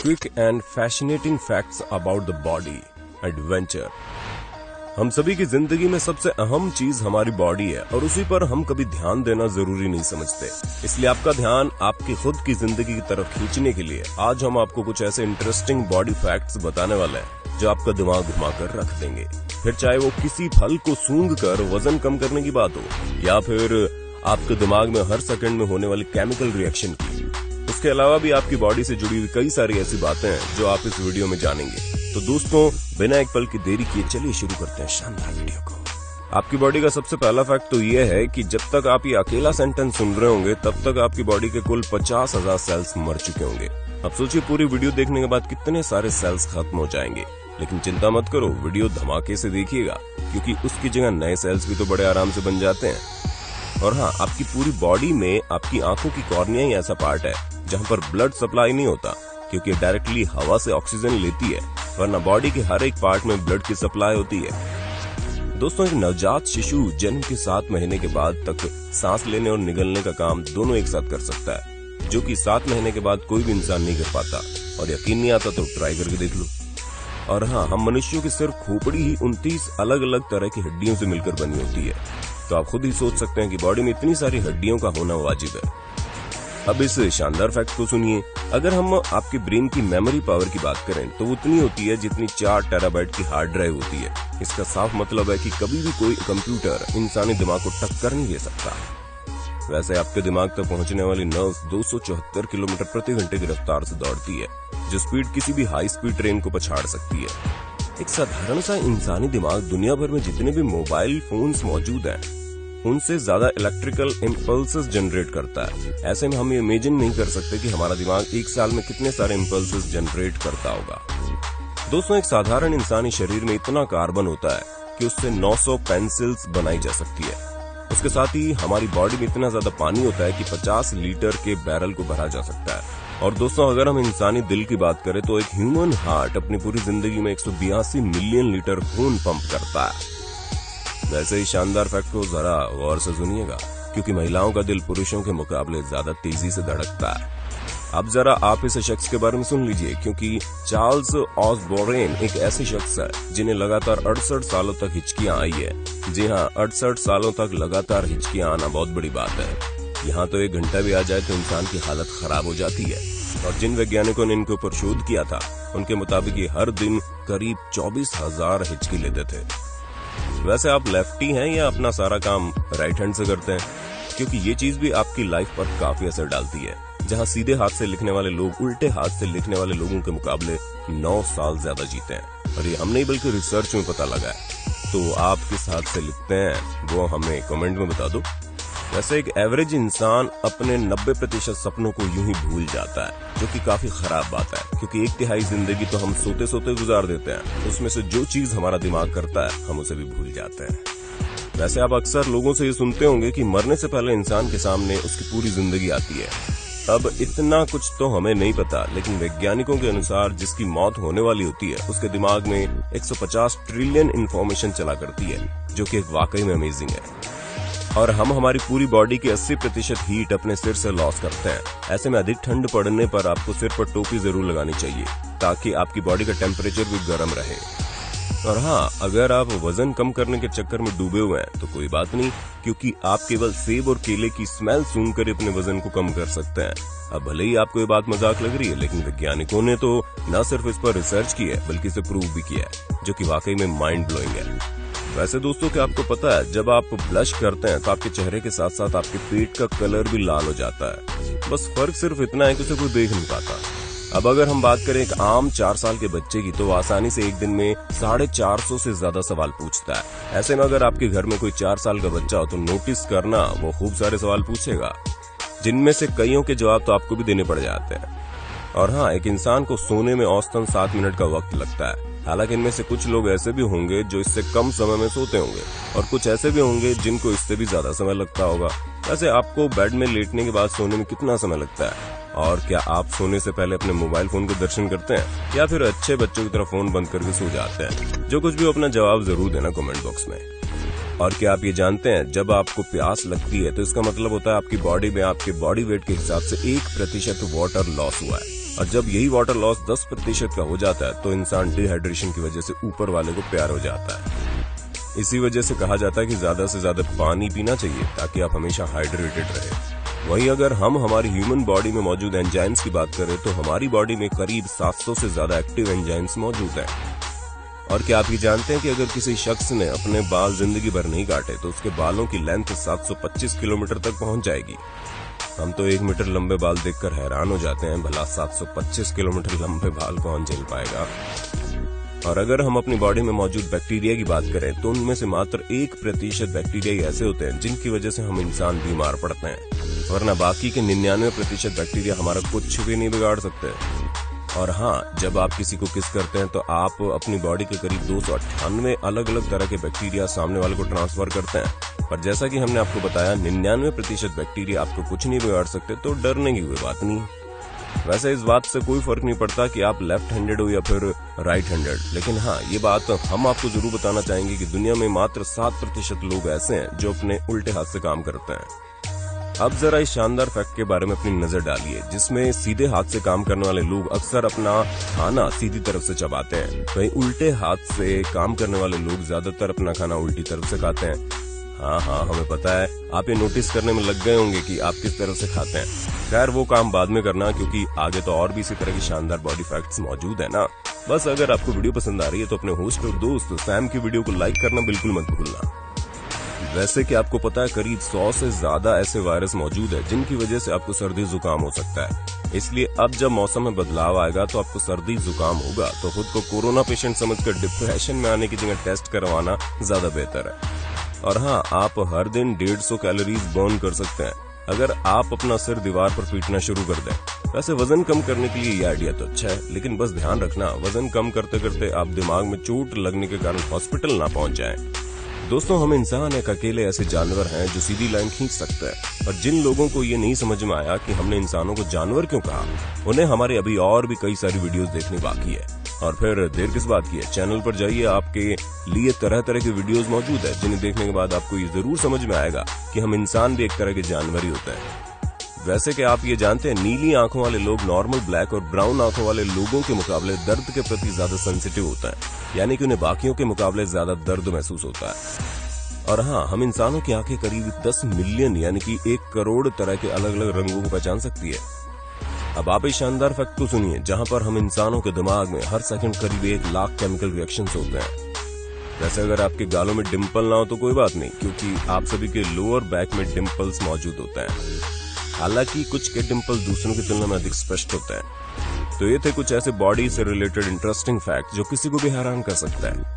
Quick and fascinating facts about the body adventure. हम सभी की जिंदगी में सबसे अहम चीज हमारी बॉडी है और उसी पर हम कभी ध्यान देना जरूरी नहीं समझते। इसलिए आपका ध्यान आपकी खुद की जिंदगी की तरफ खींचने के लिए आज हम आपको कुछ ऐसे इंटरेस्टिंग बॉडी फैक्ट्स बताने वाले हैं जो आपका दिमाग घुमाकर रख देंगे। फिर चाहे वो किसी फल को सूंघ कर वजन कम करने की बात हो या फिर आपके दिमाग में हर सेकंड में होने वाली केमिकल रिएक्शन की। उसके अलावा भी आपकी बॉडी से जुड़ी हुई कई सारी ऐसी बातें हैं जो आप इस वीडियो में जानेंगे। तो दोस्तों, बिना एक पल की देरी किए चलिए शुरू करते हैं शानदार वीडियो को। आपकी बॉडी का सबसे पहला फैक्ट तो ये है कि जब तक आप ये अकेला सेंटेंस सुन रहे होंगे तब तक आपकी बॉडी के कुल 50,000 सेल्स मर चुके होंगे। अब सोचिए पूरी वीडियो देखने के बाद कितने सारे सेल्स खत्म हो जाएंगे। लेकिन चिंता मत करो, वीडियो धमाके से देखिएगा क्योंकि उसकी जगह नए सेल्स भी तो बड़े आराम से बन जाते हैं। और हाँ, आपकी पूरी बॉडी में आपकी आंखों की कॉर्निया ही ऐसा पार्ट है जहाँ पर ब्लड सप्लाई नहीं होता क्योंकि डायरेक्टली हवा से ऑक्सीजन लेती है, वरना बॉडी के हर एक पार्ट में ब्लड की सप्लाई होती है। दोस्तों, एक नवजात शिशु जन्म के 7 महीने के बाद तक सांस लेने और निगलने का काम दोनों एक साथ कर सकता है, जो कि 7 महीने के बाद कोई भी इंसान नहीं कर पाता। और यकीन नहीं आता तो ट्राई करके देख लो। और हाँ, हम मनुष्यों की सिर्फ खोपड़ी ही 29 अलग अलग तरह की हड्डियों से मिलकर बनी होती है। तो आप खुद ही सोच सकते हैं कि बॉडी में इतनी सारी हड्डियों का होना वाजिब है। अब इस शानदार फैक्ट को सुनिए। अगर हम आपके ब्रेन की मेमोरी पावर की बात करें तो उतनी होती है जितनी 4 टेराबाइट की हार्ड ड्राइव होती है। इसका साफ मतलब है कि कभी भी कोई कंप्यूटर इंसानी दिमाग को टक्कर नहीं दे सकता। वैसे आपके दिमाग तक पहुंचने वाली नर्व्स 274 किलोमीटर प्रति घंटे की रफ्तार से दौड़ती है, जो स्पीड किसी भी हाई स्पीड ट्रेन को पछाड़ सकती है। एक साधारण सा इंसानी दिमाग दुनिया भर में जितने भी मोबाइल फोन्स मौजूद हैं उनसे ज्यादा इलेक्ट्रिकल इम्पल्सेस जनरेट करता है। ऐसे में हम ये इमेजिन नहीं कर सकते कि हमारा दिमाग एक साल में कितने सारे इम्पल्सेस जनरेट करता होगा। दोस्तों, एक साधारण इंसानी शरीर में इतना कार्बन होता है कि उससे 900 पेंसिल्स बनाई जा सकती है। उसके साथ ही हमारी बॉडी में इतना ज्यादा पानी होता है कि 50 लीटर के बैरल को भरा जा सकता है। और दोस्तों, अगर हम इंसानी दिल की बात करें तो एक ह्यूमन हार्ट अपनी पूरी जिंदगी में 182 मिलियन लीटर खून पंप करता है। वैसे ही शानदार फैक्ट को जरा गौर से सुनिएगा क्योंकि महिलाओं का दिल पुरुषों के मुकाबले ज्यादा तेजी से धड़कता है। अब जरा आप इस शख्स के बारे में सुन लीजिए क्योंकि चार्ल्स ऑसबोरेन एक ऐसे शख्स है जिन्हें लगातार 68 सालों तक हिचकियां आई है। जी हाँ, 68 सालों तक लगातार हिचकियां आना बहुत बड़ी बात है। यहाँ तो 1 घंटा भी आ जाए तो इंसान की हालत खराब हो जाती है। और जिन वैज्ञानिकों ने इनके ऊपर शोध किया था उनके मुताबिक ये हर दिन करीब 24,000 हिचकी लेते थे। वैसे आप लेफ्टी हैं या अपना सारा काम राइट हैंड से करते हैं? क्योंकि ये चीज भी आपकी लाइफ पर काफी असर डालती है। जहां सीधे हाथ से लिखने वाले लोग उल्टे हाथ से लिखने वाले लोगों के मुकाबले 9 साल ज्यादा जीते हैं। और ये हम नहीं बल्कि रिसर्च में पता लगा है। तो आप किस हाथ से लिखते हैं वो हमें कमेंट में बता दो। वैसे एक एवरेज इंसान अपने 90% सपनों को यूं ही भूल जाता है, जो कि काफी खराब बात है क्योंकि 1/3 जिंदगी तो हम सोते सोते गुजार देते हैं। उसमें से जो चीज हमारा दिमाग करता है हम उसे भी भूल जाते हैं। वैसे आप अक्सर लोगों से ये सुनते होंगे कि मरने से पहले इंसान के सामने उसकी पूरी जिंदगी आती है। अब इतना कुछ तो हमें नहीं पता, लेकिन वैज्ञानिकों के अनुसार जिसकी मौत होने वाली होती है उसके दिमाग में 150 ट्रिलियन इन्फॉर्मेशन चला करती है, जो कि वाकई में अमेजिंग है। और हम हमारी पूरी बॉडी की 80% हीट अपने सिर से लॉस करते हैं। ऐसे में अधिक ठंड पड़ने पर आपको सिर पर टोपी जरूर लगानी चाहिए ताकि आपकी बॉडी का टेम्परेचर भी गर्म रहे। और हाँ, अगर आप वजन कम करने के चक्कर में डूबे हुए हैं तो कोई बात नहीं, क्योंकि आप केवल सेब और केले की स्मेल सूंघकर अपने वजन को कम कर सकते हैं। अब भले ही आपको ये बात मजाक लग रही है, लेकिन वैज्ञानिकों ने तो न सिर्फ इस पर रिसर्च की है बल्कि इसे प्रूव भी किया है, जो कि वाकई में माइंड ब्लोइंग है। वैसे दोस्तों, क्या आपको पता है जब आप ब्लश करते हैं तो आपके चेहरे के साथ साथ आपके पेट का कलर भी लाल हो जाता है। बस फर्क सिर्फ इतना है कि उसे कोई देख नहीं पाता। अब अगर हम बात करें एक आम 4 साल के बच्चे की तो आसानी से एक दिन में 450 से ज्यादा सवाल पूछता है। ऐसे में अगर आपके घर में कोई 4 साल का बच्चा हो तो नोटिस करना, वो खूब सारे सवाल पूछेगा जिनमें से कईयों के जवाब तो आपको भी देने पड़ जाते हैं। और हाँ, एक इंसान को सोने में औसतन 7 मिनट का वक्त लगता है। हालांकि इनमें से कुछ लोग ऐसे भी होंगे जो इससे कम समय में सोते होंगे और कुछ ऐसे भी होंगे जिनको इससे भी ज्यादा समय लगता होगा। वैसे आपको बेड में लेटने के बाद सोने में कितना समय लगता है? और क्या आप सोने से पहले अपने मोबाइल फोन के दर्शन करते हैं या फिर अच्छे बच्चों की तरह फोन बंद करके सो जाते हैं? जो कुछ भी अपना जवाब जरूर देना कमेंट बॉक्स में। और क्या आप ये जानते हैं जब आपको प्यास लगती है तो इसका मतलब होता है आपकी बॉडी में आपके बॉडी वेट के हिसाब से 1% वाटर लॉस हुआ है। और जब यही वाटर लॉस 10% का हो जाता है तो इंसान डिहाइड्रेशन की वजह से ऊपर वाले को प्यार हो जाता है। इसी वजह से कहा जाता है कि ज्यादा से ज्यादा पानी पीना चाहिए ताकि आप हमेशा हाइड्रेटेड रहे। वहीं अगर हम हमारी ह्यूमन बॉडी में मौजूद एंजाइम्स की बात करें तो हमारी बॉडी में करीब 700 से ज्यादा एक्टिव एंजाइम्स मौजूद हैं। और क्या आप ये जानते हैं कि अगर किसी शख्स ने अपने बाल जिंदगी भर नहीं काटे तो उसके बालों की लेंथ 725 किलोमीटर तक पहुंच जाएगी। हम तो 1 मीटर लंबे बाल देखकर हैरान हो जाते हैं, भला 725 किलोमीटर लंबे बाल कौन झेल पाएगा। और अगर हम अपनी बॉडी में मौजूद बैक्टीरिया की बात करें तो उनमें से मात्र 1% बैक्टीरिया ऐसे होते हैं जिनकी वजह से हम इंसान बीमार पड़ते हैं, वरना बाकी के 99% बैक्टीरिया हमारा कुछ भी नहीं बिगाड़ सकते। और हाँ, जब आप किसी को किस करते हैं तो आप अपनी बॉडी के करीब 298 अलग अलग तरह के बैक्टीरिया सामने वाले को ट्रांसफर करते हैं। पर जैसा कि हमने आपको बताया 99% बैक्टीरिया आपको कुछ नहीं बिगाड़ सकते, तो डरने की कोई बात नहीं। वैसे इस बात से कोई फर्क नहीं पड़ता कि आप लेफ्ट हैंडेड हो या फिर राइट हैंडेड, लेकिन हाँ, ये बात हम आपको जरूर बताना चाहेंगे कि दुनिया में मात्र 7% लोग ऐसे हैं जो अपने उल्टे हाथ से काम करते हैं। अब जरा इस शानदार फैक्ट के बारे में अपनी नजर डालिए, जिसमें सीधे हाथ से काम करने वाले लोग अक्सर अपना खाना सीधी तरफ से चबाते हैं, वहीं उल्टे हाथ से काम करने वाले लोग ज्यादातर अपना खाना उल्टी तरफ से खाते हैं। हाँ, हमें पता है, आप ये नोटिस करने में लग गए होंगे कि आप किस तरह से खाते हैं। खैर, वो काम बाद में करना, क्योंकि आगे तो और भी इसी तरह की शानदार बॉडी फैक्ट्स मौजूद है ना। बस अगर आपको वीडियो पसंद आ रही है तो अपने होस्ट और दोस्त सैम की वीडियो को लाइक करना बिल्कुल मत भूलना। वैसे कि आपको पता है, करीब 100 से ज्यादा ऐसे वायरस मौजूद है जिनकी वजह से आपको सर्दी जुकाम हो सकता है। इसलिए अब जब मौसम में बदलाव आएगा तो आपको सर्दी जुकाम होगा तो खुद को कोरोना पेशेंट समझकर डिप्रेशन में आने की जगह टेस्ट करवाना ज्यादा बेहतर है। और हाँ, आप हर दिन 150 कैलोरीज बर्न कर सकते हैं अगर आप अपना सिर दीवार पर पीटना शुरू कर दें। वैसे वजन कम करने के लिए ये आइडिया तो अच्छा है, लेकिन बस ध्यान रखना, वजन कम करते करते आप दिमाग में चोट लगने के कारण हॉस्पिटल ना पहुंच जाएं। दोस्तों, हम इंसान एक अकेले ऐसे जानवर हैं जो सीधी लाइन खींच सकते हैं, और जिन लोगों को ये नहीं समझ में आया कि हमने इंसानों को जानवर क्यों कहा, उन्हें हमारे अभी और भी कई सारी वीडियोस देखनी बाकी है। और फिर देर किस बात की है, चैनल पर जाइए, आपके लिए तरह तरह के वीडियोस मौजूद है जिन्हें देखने के बाद आपको ये जरूर समझ में आएगा कि हम इंसान भी एक तरह के जानवर ही होते हैं। वैसे कि आप ये जानते हैं, नीली आंखों वाले लोग नॉर्मल ब्लैक और ब्राउन आंखों वाले लोगों के मुकाबले दर्द के प्रति ज्यादा सेंसिटिव होता है, यानी कि उन्हें बाकियों के मुकाबले ज्यादा दर्द महसूस होता है। और हाँ, हम इंसानों की आंखें करीब 10 मिलियन यानी कि 1 करोड़ तरह के अलग अलग रंगों को पहचान सकती है। अब आप इस शानदार फैक्ट को सुनिए, जहां पर हम इंसानों के दिमाग में हर सेकंड करीब 1 लाख केमिकल रिएक्शंस होते हैं। वैसे अगर आपके गालों में डिम्पल ना हो तो कोई बात नहीं, क्योंकि आप सभी के लोअर बैक में डिम्पल्स मौजूद होते हैं। हालांकि कुछ के डिम्पल दूसरों की तुलना में अधिक स्पष्ट होते हैं। तो ये थे कुछ ऐसे बॉडी से रिलेटेड इंटरेस्टिंग फैक्ट जो किसी को भी हैरान कर सकता है।